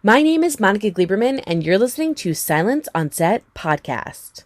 My name is Monica Gleberman, and you're listening to Silence on Set podcast.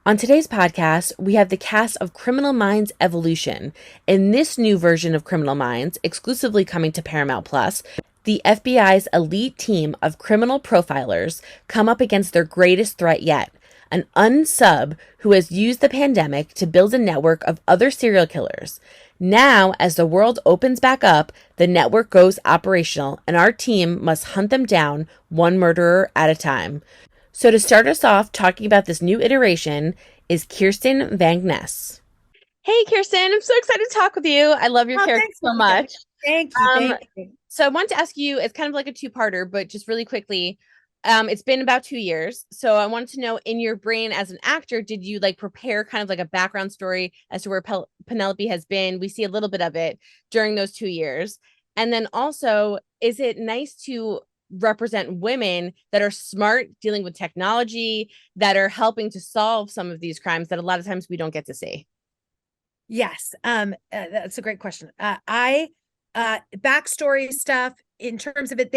On today's podcast, we have the cast of Criminal Minds Evolution. In this new version of Criminal Minds, exclusively coming to Paramount Plus, the FBI's elite team of criminal profilers come up against their greatest threat yet, an UnSub who has used the pandemic to build a network of other serial killers. Now, as the world opens back up, the network goes operational, and our team must hunt them down one murderer at a time. So to start us off talking about this new iteration is Kirsten Vangsness. Hey, Kirsten, I'm so excited to talk with you. I love your character so much. Thank you. So I want to ask you, it's kind of like a two-parter, but just really quickly, it's been about 2 years. So I wanted to know, in your brain as an actor, did you prepare kind of like a background story as to where Penelope has been? We see a little bit of it during those 2 years. And then also, is it nice to represent women that are smart, dealing with technology, that are helping to solve some of these crimes that a lot of times we don't get to see? Yes. That's a great question. Backstory stuff in terms of it,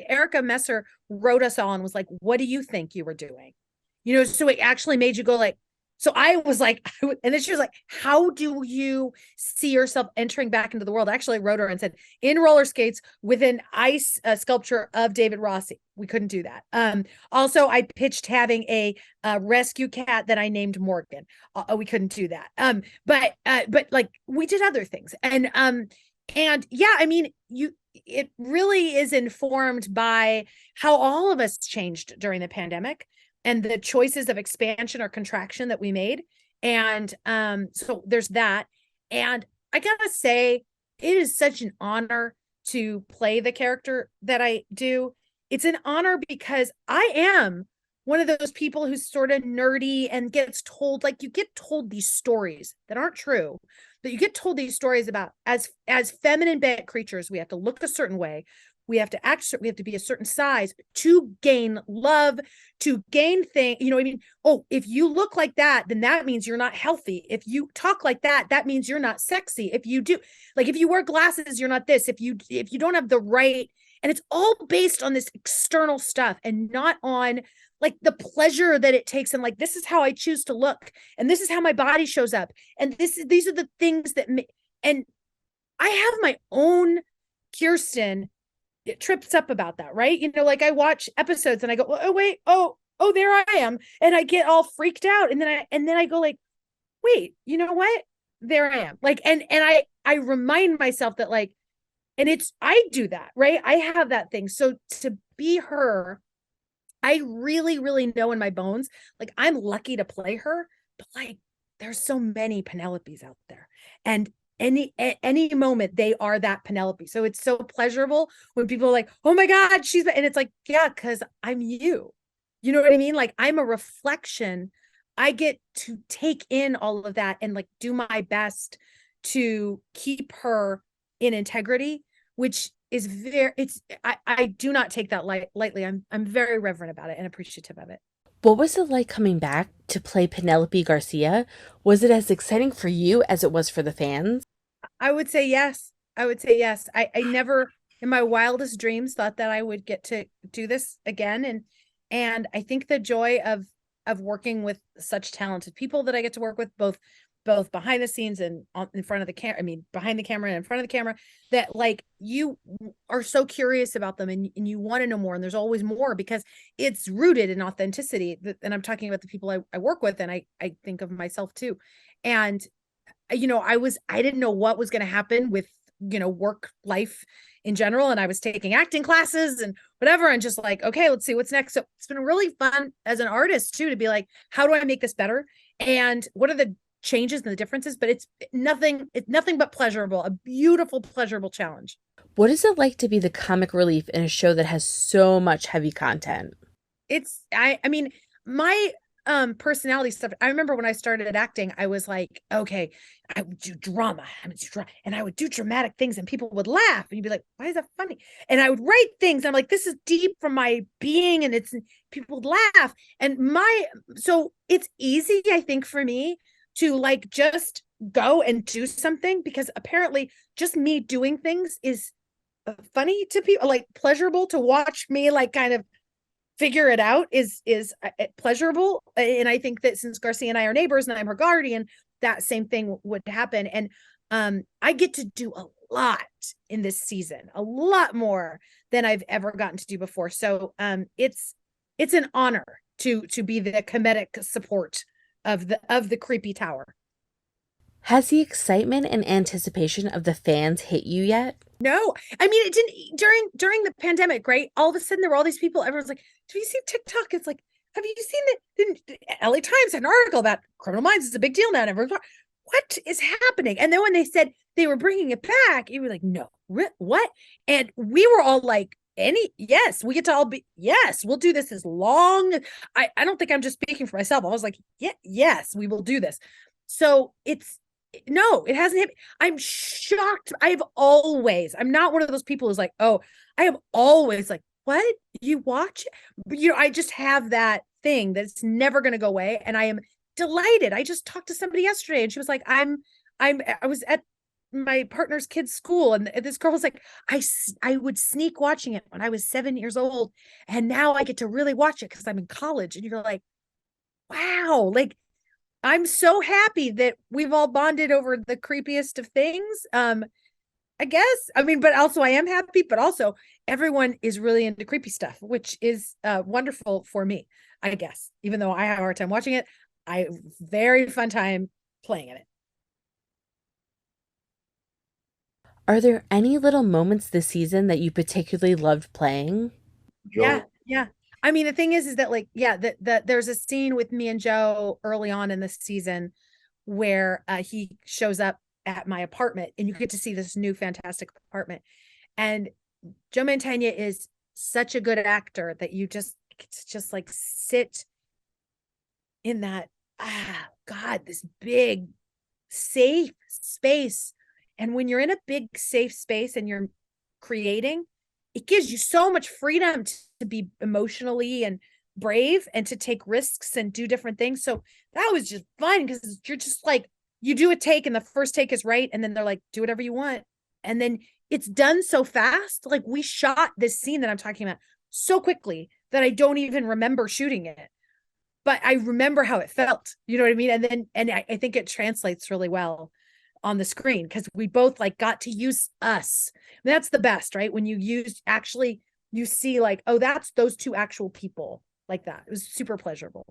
Erica Messer wrote us all and was like, what do you think you were doing? So it actually made you go like, so I was like, and then she was like, how do you see yourself entering back into the world? I actually wrote her and said, in roller skates with an ice sculpture of David Rossi. We couldn't do that. Also, I pitched having a rescue cat that I named Morgan. We couldn't do that. But like we did other things. And yeah, I mean, it really is informed by how all of us changed during the pandemic and the choices of expansion or contraction that we made. And so there's that. And I gotta say, it is such an honor to play the character that I do. It's an honor because I am one of those people who's sort of nerdy and gets told, like, you get told these stories that aren't true, that you get told these stories about as feminine bent creatures, we have to look a certain way. We have to act, we have to be a certain size to gain love, to gain things, I mean, oh, if you look like that, then that means you're not healthy. If you talk like that, that means you're not sexy. If you do, like, if you wear glasses, you're not this. If you don't have the right, and it's all based on this external stuff and not on like the pleasure that it takes. And like, this is how I choose to look. And this is how my body shows up. And these are the things that, and I have my own Kirsten. It trips up about that, right? Like I watch episodes and I go, oh wait, oh, there I am, and I get all freaked out, and then I go like, wait, you know what? There I am. Like, and I remind myself that like, and I do that, right? I have that thing. So to be her, I really, really know in my bones, like I'm lucky to play her, but like there's so many Penelopes out there, and any moment they are that Penelope. So it's so pleasurable when people are like, oh my God, and it's like, yeah, because I'm you. You know what I mean? Like I'm a reflection. I get to take in all of that and like do my best to keep her in integrity, which is I do not take that lightly. I'm very reverent about it and appreciative of it. What was it like coming back to play Penelope Garcia? Was it as exciting for you as it was for the fans? I would say yes. I never in my wildest dreams thought that I would get to do this again. And I think the joy of working with such talented people that I get to work with, both behind the scenes and in front of the camera, I mean, behind the camera and in front of the camera, that like you are so curious about them and you want to know more. And there's always more because it's rooted in authenticity. And I'm talking about the people I work with, and I think of myself too. And, I didn't know what was going to happen with, work life in general. And I was taking acting classes and whatever, and just like, okay, let's see what's next. So it's been really fun as an artist too, to be like, how do I make this better? And what are the changes and the differences? But it's nothing but pleasurable, a beautiful, pleasurable challenge. What is it like to be the comic relief in a show that has so much heavy content? I mean, my personality stuff. I remember when I started acting, I was like, okay, I would do drama, and I would do dramatic things, and people would laugh, and you'd be like, why is that funny? And I would write things, and I'm like, this is deep from my being, and people would laugh. And so it's easy, I think, for me to like just go and do something, because apparently just me doing things is funny to people, like pleasurable to watch me like kind of figure it out is pleasurable. And I think that since Garcia and I are neighbors and I'm her guardian, that same thing would happen. And I get to do a lot in this season, a lot more than I've ever gotten to do before. So it's an honor to be the comedic support of the creepy tower. Has the excitement and anticipation of the fans hit you yet? No, I mean, it didn't during the pandemic, right? All of a sudden there were all these people. Everyone's like, have you seen TikTok? It's like, have you seen the LA Times had an article about Criminal Minds? It's a big deal now. And everyone's like, what is happening? And then when they said they were bringing it back, you were like, no, what? And we were all like, yes, we get to all be, yes, we'll do this as long. I don't think I'm just speaking for myself. I was like, yeah, yes, we will do this. So no, it hasn't hit me. I'm shocked. I'm not one of those people who's like, oh, I have always like, what? You watch it? I just have that thing that's never going to go away. And I am delighted. I just talked to somebody yesterday and she was like, I was at my partner's kid's school and this girl was like, I would sneak watching it when I was 7 years old. And now I get to really watch it because I'm in college. And you're like, wow, like, I'm so happy that we've all bonded over the creepiest of things. I guess. I mean, but also I am happy, but also everyone is really into creepy stuff, which is wonderful for me, I guess. Even though I have a hard time watching it, I very fun time playing in it. Are there any little moments this season that you particularly loved playing? Yeah, yeah. I mean, the thing is that like, yeah, there's a scene with me and Joe early on in this season where he shows up at my apartment and you get to see this new fantastic apartment. And Joe Mantegna is such a good actor that you just like sit in that, God, this big safe space. And when you're in a big safe space and you're creating, it gives you so much freedom to be emotionally and brave and to take risks and do different things. So that was just fun because you're just like, you do a take and the first take is right. And then they're like, do whatever you want. And then it's done so fast. Like we shot this scene that I'm talking about so quickly that I don't even remember shooting it, but I remember how it felt. You know what I mean? And I think it translates really well on the screen because we both like got to use us. And that's the best, right? When you see like, oh, that's those two actual people like that. It was super pleasurable.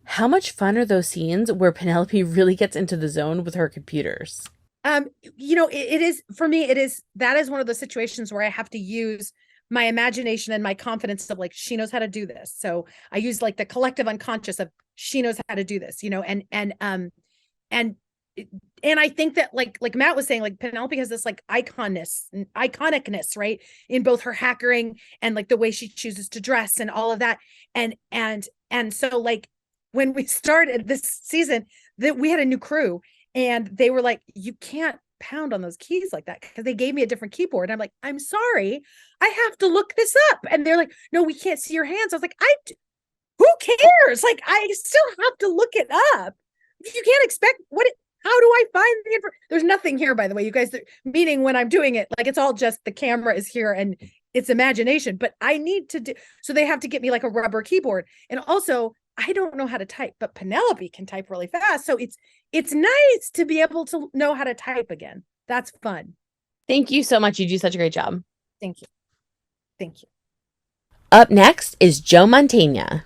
How much fun are those scenes where Penelope really gets into the zone with her computers? It is for me, that is one of those situations where I have to use my imagination and my confidence of like, she knows how to do this. So I use like the collective unconscious of she knows how to do this, and I think that like Matt was saying, like Penelope has this like iconicness, right? In both her hackering and like the way she chooses to dress and all of that. And so like when we started this season, that we had a new crew and they were like, you can't pound on those keys like that because they gave me a different keyboard. I'm like, I'm sorry, I have to look this up. And they're like, no, we can't see your hands. I was like, who cares? Like, I still have to look it up. You can't expect how do I find the information? There's nothing here, by the way, you guys, meaning when I'm doing it, like it's all just the camera is here and it's imagination, but I need to do, so they have to get me like a rubber keyboard. And also I don't know how to type, but Penelope can type really fast. So it's nice to be able to know how to type again. That's fun. Thank you so much. You do such a great job. Thank you. Thank you. Up next is Joe Mantegna.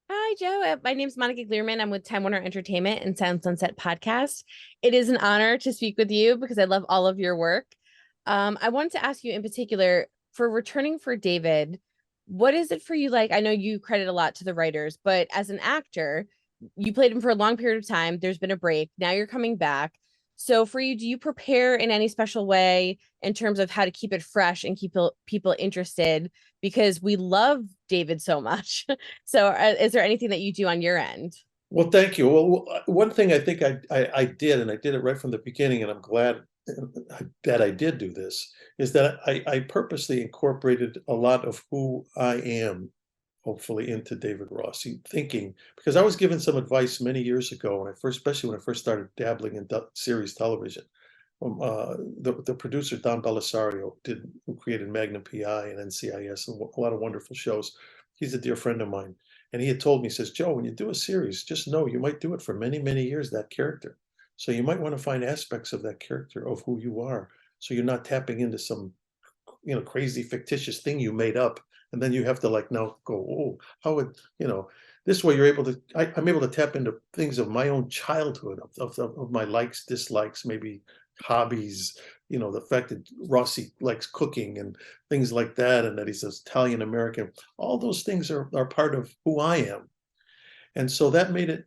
Hi, Joe. My name is Monica Gleberman. I'm with Time Warner Entertainment and Sound Sunset Podcast. It is an honor to speak with you because I love all of your work. I wanted to ask you in particular, for returning for David, what is it for you like? I know you credit a lot to the writers, but as an actor, you played him for a long period of time. There's been a break. Now you're coming back. So for you, do you prepare in any special way in terms of how to keep it fresh and keep people interested? Because we love David so much. So is there anything that you do on your end? Well, thank you. Well, one thing I think I did, and I did it right from the beginning, and I'm glad that I did do this, is that I purposely incorporated a lot of who I am hopefully into David Rossi, thinking, because I was given some advice many years ago when especially when I first started dabbling in series television. The producer Don Belisario who created Magnum PI and NCIS and a lot of wonderful shows. He's a dear friend of mine, and he had told me, he says, Joe, when you do a series, just know you might do it for many, many years, that character. So you might want to find aspects of that character, of who you are, so you're not tapping into some crazy fictitious thing you made up, and then you have to like now go, oh, how would this way you're able to I'm able to tap into things of my own childhood, of my likes, dislikes, maybe hobbies, the fact that Rossi likes cooking and things like that, and that he's Italian American. All those things are part of who I am. And so that made it,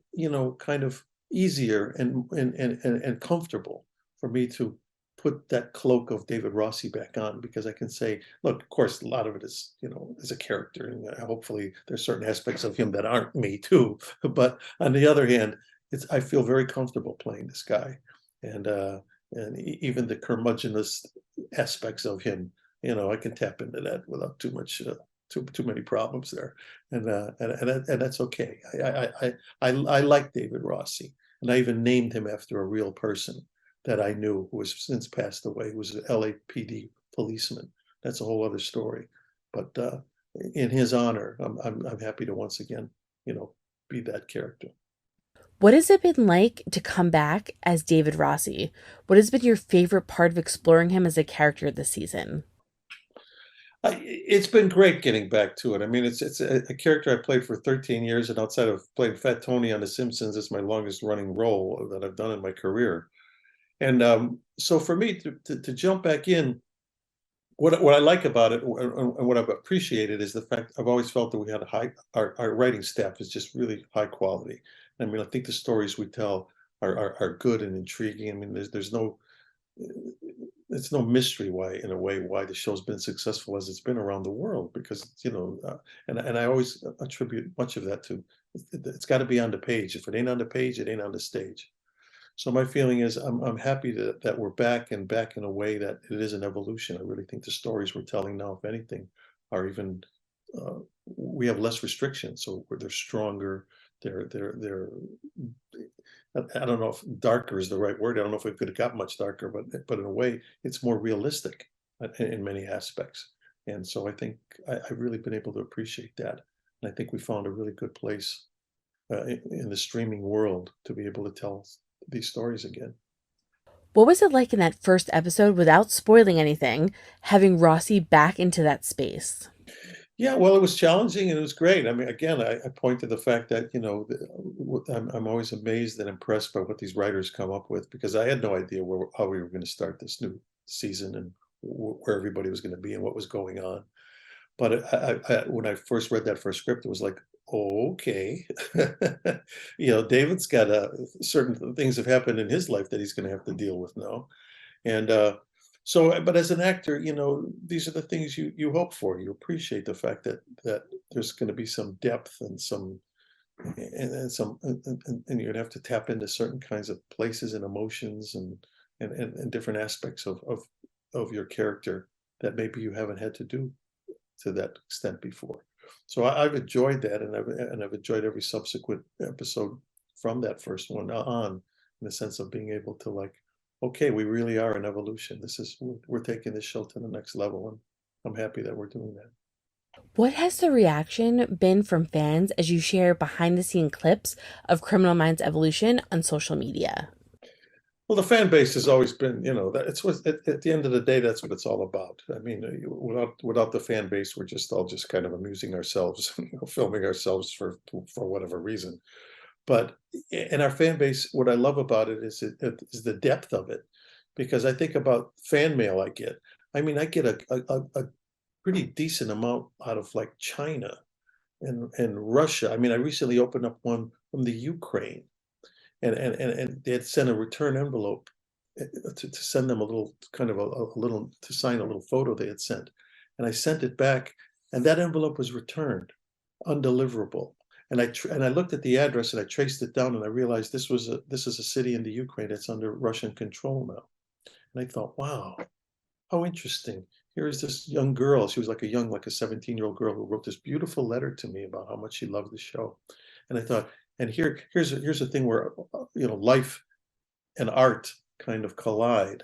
kind of easier and comfortable for me to put that cloak of David Rossi back on, because I can say, look, of course, a lot of it is, as a character, and hopefully there's certain aspects of him that aren't me too. But on the other hand, I feel very comfortable playing this guy, and even the curmudgeonous aspects of him, I can tap into that without too much. Too many problems there, and that's okay. I like David Rossi, and I even named him after a real person that I knew who has since passed away, who was an LAPD policeman. That's a whole other story. But in his honor, I'm happy to once again, be that character. What has it been like to come back as David Rossi? What has been your favorite part of exploring him as a character this season? It's been great getting back to it. I mean, it's a character I played for 13 years, and outside of playing Fat Tony on The Simpsons, it's my longest running role that I've done in my career. And so for me to jump back in, what I like about it and what I've appreciated is the fact I've always felt that we had our writing staff is just really high quality. I mean, I think the stories we tell are good and intriguing. I mean, there's no it's no mystery why the show's been successful as it's been around the world, because and I always attribute much of that to it's got to be on the page. If it ain't on the page, it ain't on the stage. So my feeling is I'm happy that we're back in a way that it is an evolution. I really think the stories we're telling now, if anything, are even we have less restrictions, so they're stronger. They're I don't know if darker is the right word. I don't know if it could have got much darker, but in a way, it's more realistic in many aspects. And so I think I've really been able to appreciate that. And I think we found a really good place in the streaming world to be able to tell these stories again. What was it like in that first episode, without spoiling anything, having Rossi back into that space? Yeah, well, it was challenging and it was great. I mean, again, I point to the fact that, I'm always amazed and impressed by what these writers come up with, because I had no idea how we were going to start this new season and where everybody was going to be and what was going on. But when I first read that first script, it was like, oh, okay. David's got certain things have happened in his life that he's going to have to deal with now. And but as an actor, these are the things you hope for. You appreciate the fact that there's going to be some depth and some and you're gonna have to tap into certain kinds of places and emotions and different aspects of your character that maybe you haven't had to do to that extent before. So I've enjoyed that, and I've enjoyed every subsequent episode from that first one on, in the sense of being able to like, okay, we really are an evolution. We're taking this show to the next level, and I'm happy that we're doing that. What has the reaction been from fans as you share behind the scene clips of Criminal Minds Evolution on social media? Well, the fan base has always been, it's what at the end of the day, that's what it's all about. I mean, without the fan base, we're all just kind of amusing ourselves, filming ourselves for whatever reason. But in our fan base, what I love about it is the depth of it, because I think about fan mail I get. I mean, I get a pretty decent amount out of like China and Russia. I mean, I recently opened up one from the Ukraine, and they had sent a return envelope to send them a little kind of a little to sign a little photo they had sent, and I sent it back, and that envelope was returned, undeliverable. And I looked at the address and I traced it down, and I realized this is a city in the Ukraine that's under Russian control now. And I thought, wow, how interesting. here's this young girl. She was like a 17-year-old girl who wrote this beautiful letter to me about how much she loved the show. And I thought, and here's a thing where, life and art kind of collide.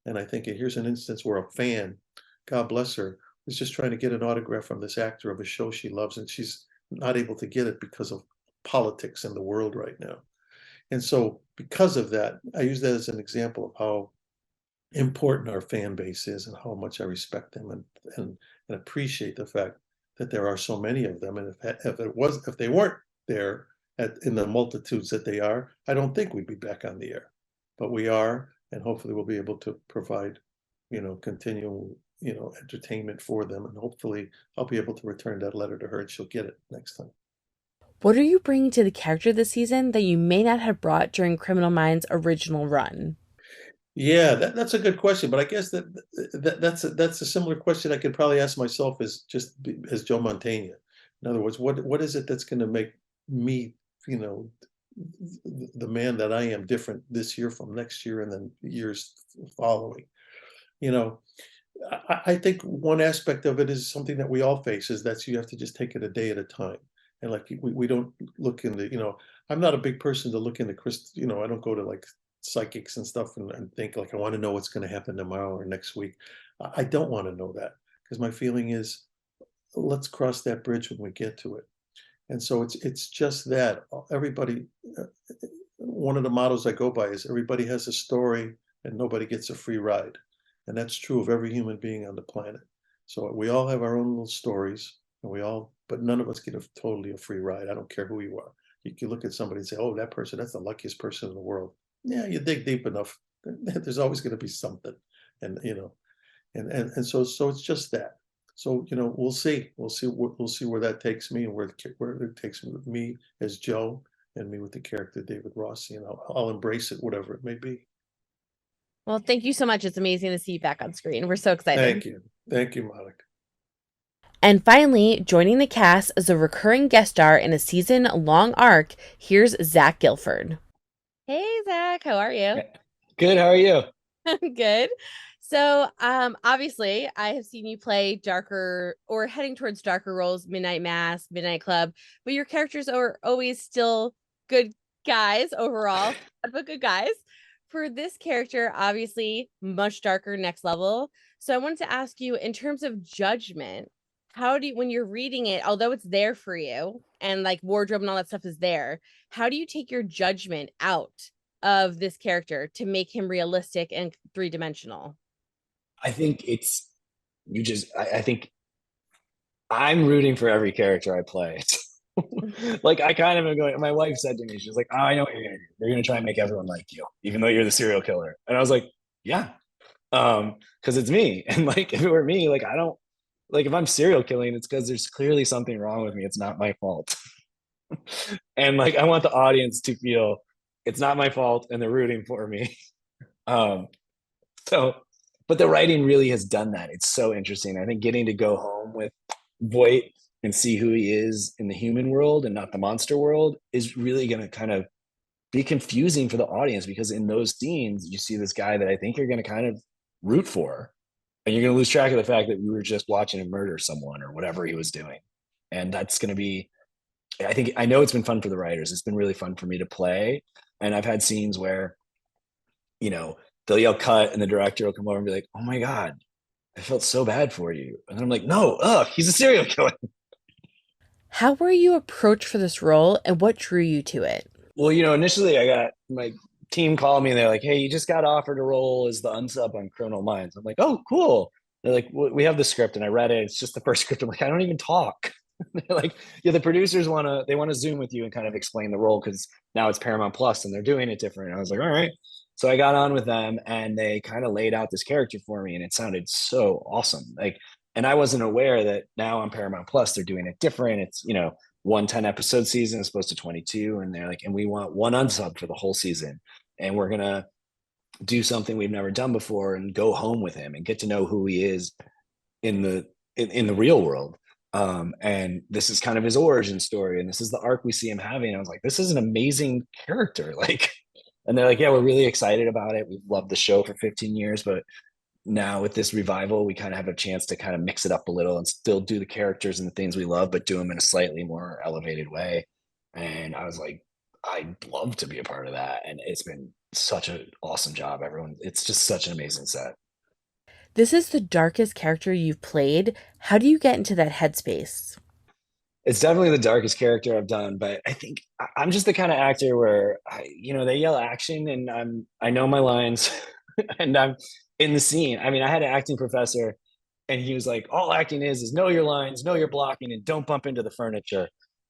And I think here's an instance where a fan, God bless her, was just trying to get an autograph from this actor of a show she loves, and she's not able to get it because of politics in the world right now. And so because of that, I use that as an example of how important our fan base is and how much I respect them and appreciate the fact that there are so many of them. And if they weren't there in the multitudes that they are, I don't think we'd be back on the air. But we are, and hopefully we'll be able to provide, continual, entertainment for them. And hopefully I'll be able to return that letter to her and she'll get it next time. What are you bringing to the character this season that you may not have brought during Criminal Minds' original run? Yeah, that's a good question, but I guess that's a similar question I could probably ask myself as Joe Mantegna. In other words, what is it that's going to make me, the man that I am different this year from next year and then years following? I think one aspect of it is something that we all face, is that you have to just take it a day at a time. And like we don't look into, I'm not a big person to look into I don't go to like psychics and stuff and think like I want to know what's going to happen tomorrow or next week. I don't want to know that, because my feeling is, let's cross that bridge when we get to it. And so it's just that everybody, one of the mottos I go by is everybody has a story and nobody gets a free ride. And that's true of every human being on the planet. So we all have our own little stories, but none of us get totally a free ride. I don't care who you are. You can look at somebody and say, oh, that person, that's the luckiest person in the world. Yeah, you dig deep enough, there's always going to be something. And and so it's just that. So we'll see where that takes me, and where it takes me as Joe, and me with the character David Rossi, and I'll embrace it, whatever it may be. Well, thank you so much. It's amazing to see you back on screen. We're so excited. Thank you, Monica. And finally, joining the cast as a recurring guest star in a season-long arc, here's Zach Gilford. Hey, Zach, how are you? Good, how are you? Good. So, obviously, I have seen you play darker or heading towards darker roles, Midnight Mass, Midnight Club, but your characters are always still good guys overall, but good guys. For this character, obviously, much darker, next level. So I wanted to ask you, in terms of judgment, how do you, when you're reading it, although it's there for you and like wardrobe and all that stuff is there, how do you take your judgment out of this character to make him realistic and three-dimensional? I think I think I'm rooting for every character I play. Like I kind of am going, my wife said to me, she's like, oh, I know what you're gonna do. You're gonna try and make everyone like you, even though you're the serial killer. And I was like, yeah. Because it's me. And like if it were me, like I don't like if I'm serial killing, it's because there's clearly something wrong with me. It's not my fault. And like I want the audience to feel it's not my fault and they're rooting for me. So but the writing really has done that. It's so interesting. I think getting to go home with Voight and see who he is in the human world and not the monster world is really going to kind of be confusing for the audience, because in those scenes, you see this guy that I think you're going to kind of root for, and you're going to lose track of the fact that we were just watching him murder someone or whatever he was doing. And that's going to be, I know it's been fun for the writers. It's been really fun for me to play. And I've had scenes where, they'll yell cut and the director will come over and be like, oh my God, I felt so bad for you. And I'm like, no, he's a serial killer. How were you approached for this role and what drew you to it? Well, initially I got my team called me and they're like, hey, you just got offered a role as the UnSub on Criminal Minds. I'm like, oh, cool. They're like, we have the script, and I read it. It's just the first script. I'm like, I don't even talk. They're like, yeah, the producers want to Zoom with you and kind of explain the role, because now it's Paramount Plus and they're doing it different. And I was like, all right. So I got on with them and they kind of laid out this character for me, and it sounded so awesome. Like, and I wasn't aware that now on Paramount Plus, they're doing it different. It's, 1 10-episode season as opposed to 22. And they're like, and we want one unsub for the whole season. And we're going to do something we've never done before and go home with him and get to know who he is in the real world. And this is kind of his origin story. And this is the arc we see him having. And I was like, this is an amazing character. Like, and they're like, yeah, we're really excited about it. We've loved the show for 15 years, but now with this revival, we kind of have a chance to kind of mix it up a little and still do the characters and the things we love, but do them in a slightly more elevated way. And I was like, I'd love to be a part of that. And it's been such an awesome job. Everyone, it's just such an amazing set. This is the darkest character you've played. How do you get into that headspace? It's definitely the darkest character I've done, but I think I'm just the kind of actor where they yell action and I know my lines and I'm in the scene. I mean, I had an acting professor and he was like, all acting is know your lines, know your blocking, and don't bump into the furniture.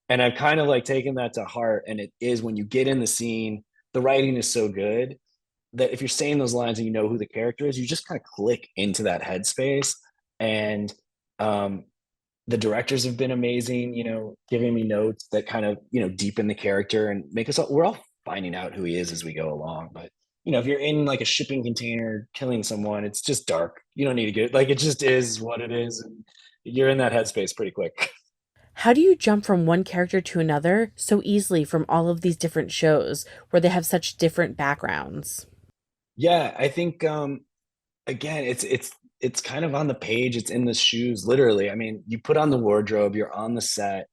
And I've kind of like taken that to heart. And it is when you get in the scene, the writing is so good that if you're saying those lines and you know who the character is, you just kind of click into that headspace. And the directors have been amazing, giving me notes that kind of, deepen the character and make us we're all finding out who he is as we go along. But, if you're in like a shipping container killing someone, it's just dark. You don't need to get like, it just is what it is. And you're in that headspace pretty quick. How do you jump from one character to another so easily from all of these different shows where they have such different backgrounds? Yeah, I think again, it's kind of on the page, it's in the shoes, literally. I mean, you put on the wardrobe, you're on the set.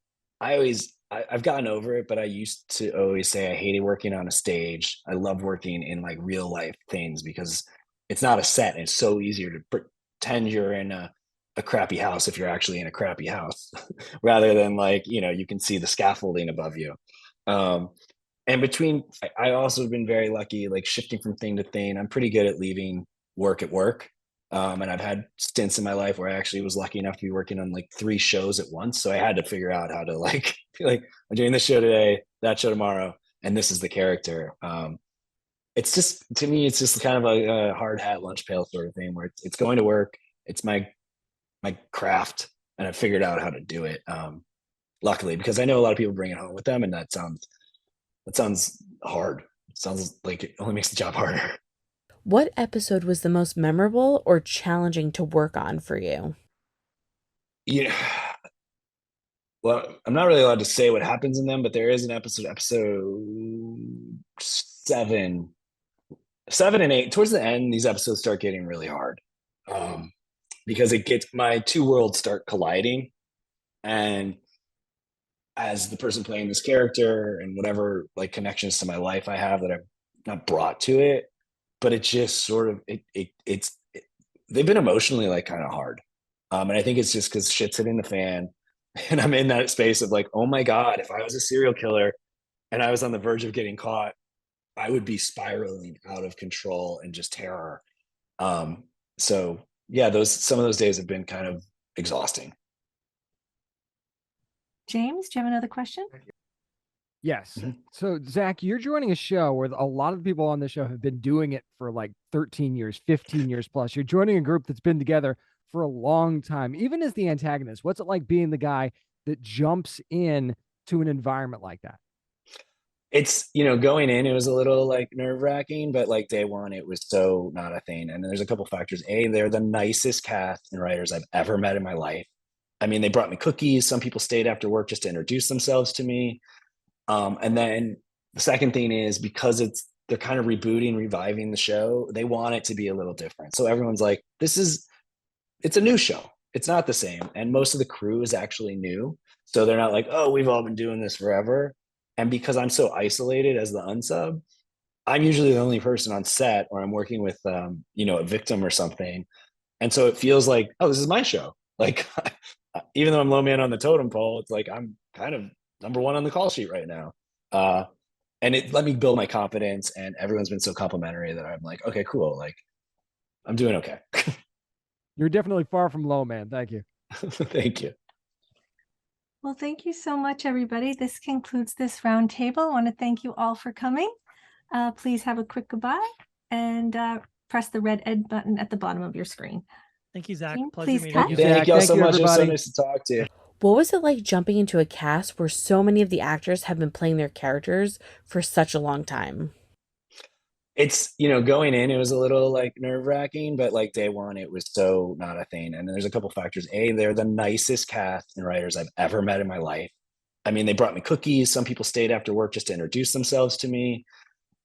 I've gotten over it, but I used to always say I hated working on a stage. I love working in like real life things because it's not a set. And it's so easier to pretend you're in a crappy house if you're actually in a crappy house rather than like, you can see the scaffolding above you. And I also have been very lucky, like shifting from thing to thing. I'm pretty good at leaving work at work. And I've had stints in my life where I actually was lucky enough to be working on like 3 shows at once. So I had to figure out how to like, be like, I'm doing this show today, that show tomorrow, and this is the character. It's just, to me, it's just kind of a hard hat lunch pail sort of thing where it's going to work. It's my craft, and I figured out how to do it. Luckily, because I know a lot of people bring it home with them, and that sounds hard. It sounds like it only makes the job harder. What episode was the most memorable or challenging to work on for you? Yeah. Well, I'm not really allowed to say what happens in them, but there is an episode 7 and 8. Towards the end, these episodes start getting really hard. Because my 2 worlds start colliding. And as the person playing this character and whatever like connections to my life I have that I've not brought to it, but it just sort of they've been emotionally like kind of hard. And I think it's just because shit's hitting the fan and I'm in that space of like, oh my God, if I was a serial killer and I was on the verge of getting caught, I would be spiraling out of control and just terror. So yeah, some of those days have been kind of exhausting. James, do you have another question? Yes. Mm-hmm. So, Zach, you're joining a show where a lot of the people on the show have been doing it for like 13 years, 15 years plus. You're joining a group that's been together for a long time. Even as the antagonist, what's it like being the guy that jumps in to an environment like that? It's, going in, it was a little like nerve wracking, but like day one, it was so not a thing. And there's a couple factors. They're the nicest cast and writers I've ever met in my life. I mean, they brought me cookies. Some people stayed after work just to introduce themselves to me. And then the second thing is because they're kind of rebooting, reviving the show, they want it to be a little different. So everyone's like, it's a new show. It's not the same. And most of the crew is actually new. So they're not like, oh, we've all been doing this forever. And because I'm so isolated as the unsub, I'm usually the only person on set or I'm working with, a victim or something. And so it feels like, oh, this is my show. Like, even though I'm low man on the totem pole, it's like, I'm kind of number 1 on the call sheet right now. And it let me build my confidence, and everyone's been so complimentary that I'm like, okay, cool. Like, I'm doing okay. You're definitely far from low man. Thank you. Thank you. Well, thank you so much, everybody. This concludes this roundtable. I want to thank you all for coming. Please have a quick goodbye and press the red end button at the bottom of your screen. Thank you, Zach. Team, Pleasure please meeting you. Thank you all so much. Everybody. It was so nice to talk to you. What was it like jumping into a cast where so many of the actors have been playing their characters for such a long time? It's, going in, it was a little like nerve wracking, but like day one, it was so not a thing. And there's a couple factors. They're the nicest cast and writers I've ever met in my life. I mean, they brought me cookies. Some people stayed after work just to introduce themselves to me.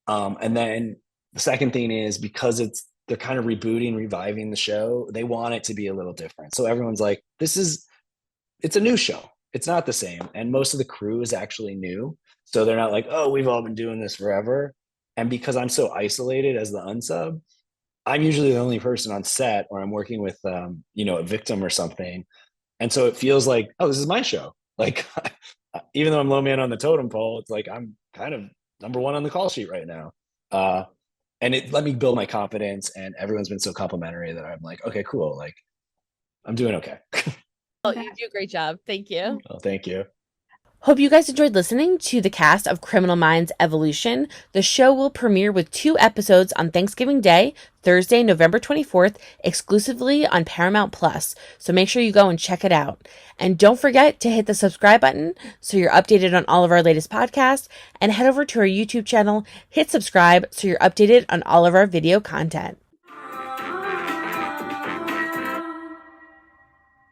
And then the second thing is because they're kind of rebooting, reviving the show. They want it to be a little different. So everyone's like, it's a new show. It's not the same. And most of the crew is actually new. So they're not like, oh, we've all been doing this forever. And because I'm so isolated as the unsub, I'm usually the only person on set, or I'm working with, a victim or something. And so it feels like, oh, this is my show. Like, even though I'm low man on the totem pole, it's like I'm kind of number one on the call sheet right now. And it let me build my confidence, and everyone's been so complimentary that I'm like, okay, cool. Like, I'm doing okay. Well, you do a great job. Thank you. Well, thank you. Hope you guys enjoyed listening to the cast of Criminal Minds Evolution. The show will premiere with 2 episodes on Thanksgiving Day, Thursday, November 24th, exclusively on Paramount Plus. So make sure you go and check it out. And don't forget to hit the subscribe button so you're updated on all of our latest podcasts, and head over to our YouTube channel, hit subscribe so you're updated on all of our video content.